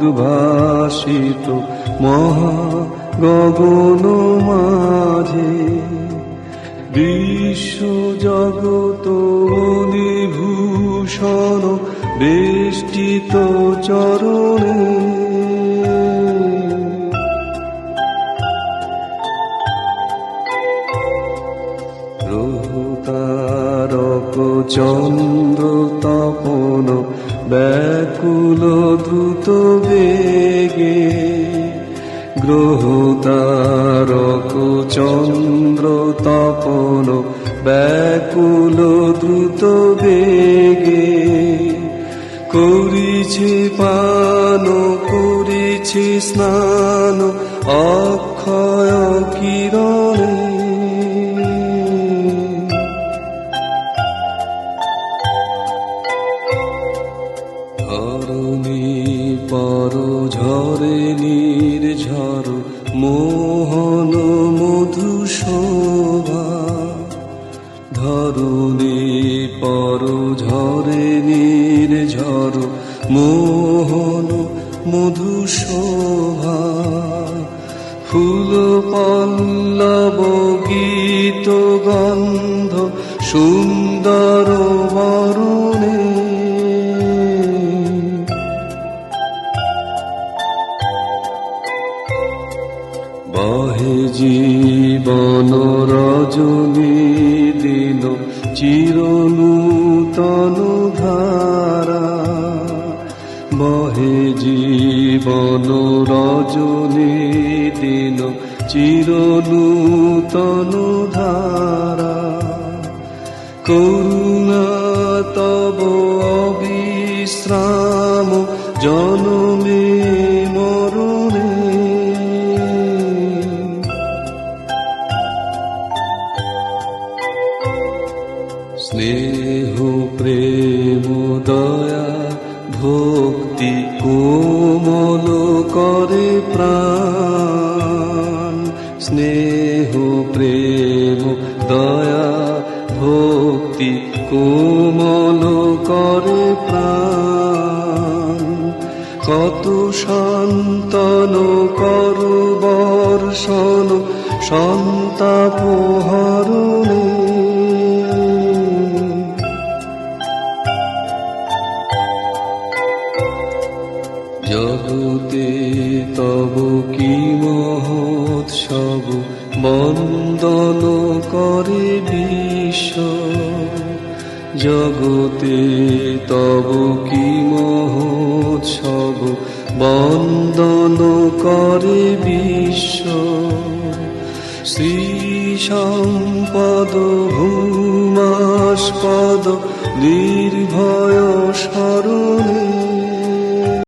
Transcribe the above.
উদ্ভাসিত মহা গগন মাঝে বিশ্ব জগত মণিভূষণ বেষ্টিত চরণে তারক চন্দ্র তপন ব্যাকুল দ্রুত বেগে গ্রহ তারক চন্দ্র তপন ব্যাকুল দ্রুত বেগে করিছে পান করিছে স্নান অক্ষয় কিরণে ধরণী পর ঝরে নির্ঝর মোহন মধু শোভা ধরণী পর ঝরে নির্ঝর মোহন মধু শোভা ফুল পল্লব গীত গন্ধ সুন্দর বরণে বহে জীবন রজনী দিন চিরনূতন ধারা বহে জীবন রজনী দিন চিরনূতন ধারা করুণা তব অবিশ্রাম জনমে মরণে স্নেহ প্রেম দয়া ভক্তি কোমল করে প্রাণ স্নেহ প্রেম দয়া ভক্তি কোমল করে প্রাণ কত শান্তন করু বর্ষণ সন্তাপ হরণে জগতে তব কি মহোৎসব বন্দন করে বিশ্ব জগতে তব কি মহোৎসব বন্দন করে বিশ্ব শ্রী সম্পদ ভূমাস্পদ নির্ভয় শরণে